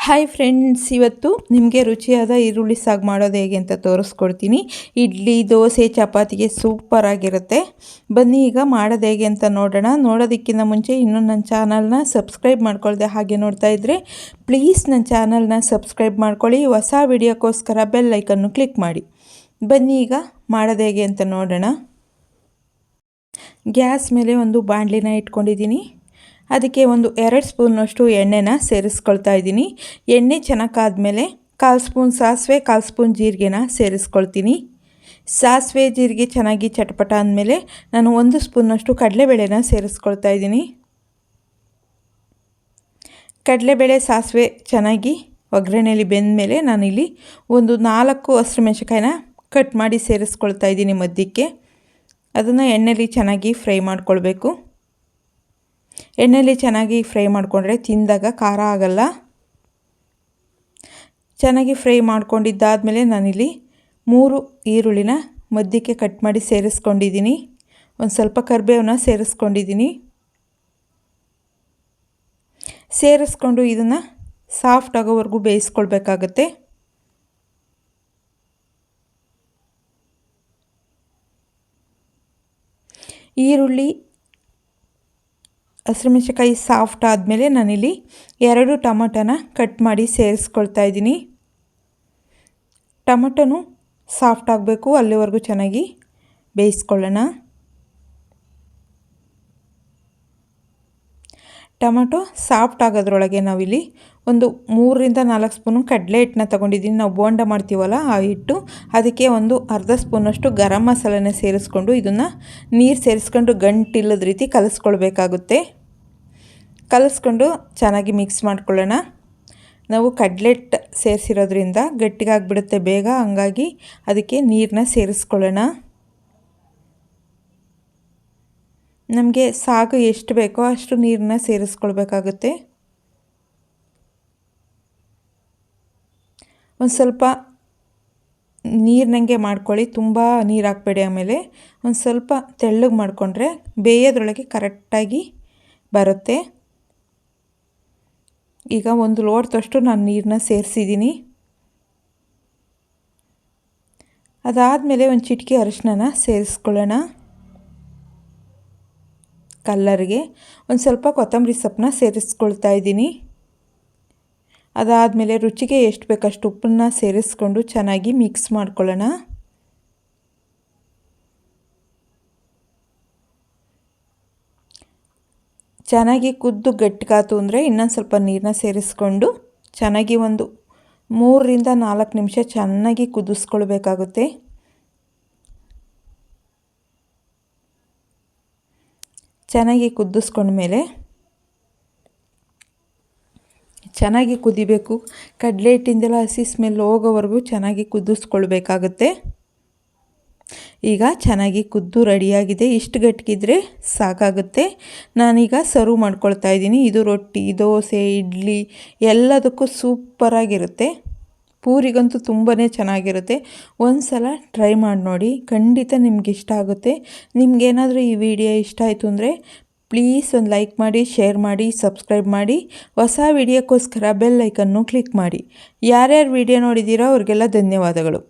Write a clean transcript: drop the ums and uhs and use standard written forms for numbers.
Hi friends, ಇವತ್ತು ನಿಮಗೆ ರುಚಿಯಾದ ಈರುಳ್ಳಿ ಸಾಗು ಮಾಡೋದು ಹೇಗೆ ಅಂತ ತೋರಿಸ್ಕೊಡ್ತೀನಿ. ಇಡ್ಲಿ, ದೋಸೆ, ಚಪಾತಿಗೆ ಸೂಪರ್ ಆಗಿರುತ್ತೆ. ಬನ್ನಿ ಈಗ ಮಾಡೋದು ಹೇಗೆ ಅಂತ ನೋಡೋಣ. ನೋಡೋದಕ್ಕಿಂತ ಮುಂಚೆ ಇನ್ನೂ ನನ್ನ ಚಾನಲ್ನ ಸಬ್ಸ್ಕ್ರೈಬ್ ಮಾಡ್ಕೊಳ್ದೆ ಹಾಗೆ ನೋಡ್ತಾ ಇದ್ದರೆ ಪ್ಲೀಸ್ ನನ್ನ ಚಾನಲ್ನ ಸಬ್ಸ್ಕ್ರೈಬ್ ಮಾಡ್ಕೊಳ್ಳಿ. ಹೊಸ ವಿಡಿಯೋಕ್ಕೋಸ್ಕರ ಬೆಲ್ ಐಕನ್ನು ಕ್ಲಿಕ್ ಮಾಡಿ. ಬನ್ನಿ ಈಗ ಮಾಡೋದು ಹೇಗೆ ಅಂತ ನೋಡೋಣ. ಗ್ಯಾಸ್ ಮೇಲೆ ಒಂದು ಬಾಣಲಿನ ಇಟ್ಕೊಂಡಿದ್ದೀನಿ. ಅದಕ್ಕೆ ಒಂದು 2 ಸ್ಪೂನಷ್ಟು ಎಣ್ಣೆನ ಸೇರಿಸ್ಕೊಳ್ತಾ ಇದ್ದೀನಿ. ಎಣ್ಣೆ ಚೆನ್ನಾಗಾದ್ಮೇಲೆ 1/4 ಸ್ಪೂನ್ ಸಾಸಿವೆ, 1/4 ಸ್ಪೂನ್ ಜೀರಿಗೆನ ಸೇರಿಸ್ಕೊಳ್ತೀನಿ. ಸಾಸಿವೆ ಜೀರಿಗೆ ಚೆನ್ನಾಗಿ ಚಟಪಟ ಅಂದಮೇಲೆ ನಾನು 1 ಸ್ಪೂನಷ್ಟು ಕಡಲೆಬೇಳೆನ ಸೇರಿಸ್ಕೊಳ್ತಾ ಇದ್ದೀನಿ. ಕಡಲೆಬೇಳೆ ಸಾಸಿವೆ ಚೆನ್ನಾಗಿ ಒಗ್ಗರಣೆಯಲ್ಲಿ ಬೆಂದಮೇಲೆ ನಾನಿಲ್ಲಿ ಒಂದು 4 ಹಸಿರುಮೆಣಸಿನಕಾಯಿನ ಕಟ್ ಮಾಡಿ ಸೇರಿಸ್ಕೊಳ್ತಾ ಇದ್ದೀನಿ ಮಧ್ಯಕ್ಕೆ. ಅದನ್ನು ಎಣ್ಣೆಯಲ್ಲಿ ಚೆನ್ನಾಗಿ ಫ್ರೈ ಮಾಡ್ಕೊಳ್ಬೇಕು. ಎಣ್ಣೆಯಲ್ಲಿ ಚೆನ್ನಾಗಿ ಫ್ರೈ ಮಾಡಿಕೊಂಡ್ರೆ ತಿಂದಾಗ ಖಾರ ಆಗಲ್ಲ. ಚೆನ್ನಾಗಿ ಫ್ರೈ ಮಾಡ್ಕೊಂಡಿದ್ದಾದಮೇಲೆ ನಾನಿಲ್ಲಿ 3 ಈರುಳ್ಳಿನ ಮಧ್ಯಕ್ಕೆ ಕಟ್ ಮಾಡಿ ಸೇರಿಸ್ಕೊಂಡಿದ್ದೀನಿ. ಒಂದು ಸ್ವಲ್ಪ ಕರಿಬೇವನ್ನ ಸೇರಿಸ್ಕೊಂಡಿದ್ದೀನಿ. ಸೇರಿಸ್ಕೊಂಡು ಇದನ್ನು ಸಾಫ್ಟ್ ಆಗೋವರೆಗೂ ಬೇಯಿಸ್ಕೊಳ್ಬೇಕಾಗತ್ತೆ. ಈರುಳ್ಳಿ ಹಸಿರುಮೆಣಸಿನಕಾಯಿ ಸಾಫ್ಟ್ ಆದಮೇಲೆ ನಾನಿಲ್ಲಿ 2 ಟೊಮಟೊನ ಕಟ್ ಮಾಡಿ ಸೇರಿಸ್ಕೊಳ್ತಾ ಇದ್ದೀನಿ. ಟೊಮಟೊನು ಸಾಫ್ಟ್ ಆಗಬೇಕು, ಅಲ್ಲಿವರೆಗೂ ಚೆನ್ನಾಗಿ ಬೇಯಿಸ್ಕೊಳ್ಳೋಣ. ಟೊಮಟೊ ಸಾಫ್ಟ್ ಆಗೋದ್ರೊಳಗೆ ನಾವಿಲ್ಲಿ ಒಂದು 3ರಿಂದ 4 ಸ್ಪೂನು ಕಡಲೆ ಹಿಟ್ಟನ್ನ ತೊಗೊಂಡಿದ್ದೀನಿ. ನಾವು ಬೋಂಡ ಮಾಡ್ತೀವಲ್ಲ ಆ ಹಿಟ್ಟು. ಅದಕ್ಕೆ ಒಂದು ಅರ್ಧ ಸ್ಪೂನಷ್ಟು ಗರಂ ಮಸಾಲೆನ ಸೇರಿಸ್ಕೊಂಡು ಇದನ್ನು ನೀರು ಸೇರಿಸ್ಕೊಂಡು ಗಂಟಿಲ್ಲದ ರೀತಿ ಕಲಿಸ್ಕೊಳ್ಬೇಕಾಗುತ್ತೆ. ಕಲಿಸ್ಕೊಂಡು ಚೆನ್ನಾಗಿ ಮಿಕ್ಸ್ ಮಾಡ್ಕೊಳ್ಳೋಣ. ನಾವು ಕಡಲೆ ಹಿಟ್ಟು ಸೇರಿಸಿರೋದ್ರಿಂದ ಗಟ್ಟಿಗಾಗಿಬಿಡುತ್ತೆ ಬೇಗ, ಹಂಗಾಗಿ ಅದಕ್ಕೆ ನೀರನ್ನ ಸೇರಿಸ್ಕೊಳ್ಳೋಣ. ನಮಗೆ ಸಾಗು ಎಷ್ಟು ಬೇಕೋ ಅಷ್ಟು ನೀರನ್ನ ಸೇರಿಸ್ಕೊಳ್ಬೇಕಾಗುತ್ತೆ. ಒಂದು ಸ್ವಲ್ಪ ನೀರಿನಂಗೆ ಮಾಡ್ಕೊಳ್ಳಿ, ತುಂಬ ನೀರು ಹಾಕಬೇಡಿ. ಆಮೇಲೆ ಒಂದು ಸ್ವಲ್ಪ ತೆಳ್ಳಗೆ ಮಾಡಿಕೊಂಡ್ರೆ ಬೇಯೋದ್ರೊಳಗೆ ಕರೆಕ್ಟಾಗಿ ಬರುತ್ತೆ. ಈಗ 1 ಲೋಟದಷ್ಟು ನಾನು ನೀರನ್ನ ಸೇರಿಸಿದ್ದೀನಿ. ಅದಾದಮೇಲೆ ಒಂದು ಚಿಟಿಕೆ ಅರಿಶಿನ ಸೇರಿಸ್ಕೊಳ್ಳೋಣ. ಕಲ್ಲರ್ಗೆ ಒಂದು ಸ್ವಲ್ಪ ಕೊತ್ತಂಬರಿ ಸೊಪ್ಪನ್ನ ಸೇರಿಸ್ಕೊಳ್ತಾ ಇದ್ದೀನಿ. ಅದಾದಮೇಲೆ ರುಚಿಗೆ ಎಷ್ಟು ಬೇಕಷ್ಟು ಉಪ್ಪನ್ನ ಸೇರಿಸ್ಕೊಂಡು ಚೆನ್ನಾಗಿ ಮಿಕ್ಸ್ ಮಾಡ್ಕೊಳ್ಳೋಣ. ಚೆನ್ನಾಗಿ ಕುದ್ದು ಗಟ್ಟಿಗಾತು ಅಂದರೆ ಇನ್ನೊಂದು ಸ್ವಲ್ಪ ನೀರನ್ನ ಸೇರಿಸ್ಕೊಂಡು ಚೆನ್ನಾಗಿ ಒಂದು 3ರಿಂದ 4 ನಿಮಿಷ ಚೆನ್ನಾಗಿ ಕುದಿಸ್ಕೊಳ್ಬೇಕಾಗುತ್ತೆ. ಚೆನ್ನಾಗಿ ಕುದಿಸ್ಕೊಂಡ್ಮೇಲೆ ಚೆನ್ನಾಗಿ ಕುದಿಬೇಕು. ಕಡಲೆ ಹಿಟ್ಟಿಂದೆಲ್ಲ ಹಸಿ ಸ್ಮೆಲ್ ಹೋಗೋವರೆಗೂ ಚೆನ್ನಾಗಿ ಕುದಿಸ್ಕೊಳ್ಬೇಕಾಗುತ್ತೆ. ಈಗ ಚೆನ್ನಾಗಿ ಕುದ್ದು ರೆಡಿಯಾಗಿದೆ. ಇಷ್ಟು ಗಟ್ಟಿಗಿದ್ರೆ ಸಾಕಾಗುತ್ತೆ. ನಾನೀಗ ಸರ್ವ್ ಮಾಡ್ಕೊಳ್ತಾ ಇದ್ದೀನಿ. ಇದು ರೊಟ್ಟಿ, ದೋಸೆ, ಇಡ್ಲಿ ಎಲ್ಲದಕ್ಕೂ ಸೂಪರಾಗಿರುತ್ತೆ. ಪೂರಿಗಂತೂ ತುಂಬಾ ಚೆನ್ನಾಗಿರುತ್ತೆ. ಒಂದು ಸಲ ಟ್ರೈ ಮಾಡಿ ನೋಡಿ, ಖಂಡಿತ ನಿಮ್ಗೆ ಇಷ್ಟ ಆಗುತ್ತೆ. ನಿಮಗೇನಾದರೂ ಈ ವಿಡಿಯೋ ಇಷ್ಟ ಆಯಿತು ಅಂದರೆ ಪ್ಲೀಸ್ ಒಂದು ಲೈಕ್ ಮಾಡಿ, ಶೇರ್ ಮಾಡಿ, ಸಬ್ಸ್ಕ್ರೈಬ್ ಮಾಡಿ. ಹೊಸ ವಿಡಿಯೋಕ್ಕೋಸ್ಕರ ಬೆಲ್ ಐಕನ್ನು ಕ್ಲಿಕ್ ಮಾಡಿ. ಯಾರ್ಯಾರು ವಿಡಿಯೋ ನೋಡಿದ್ದೀರೋ ಅವ್ರಿಗೆಲ್ಲ ಧನ್ಯವಾದಗಳು.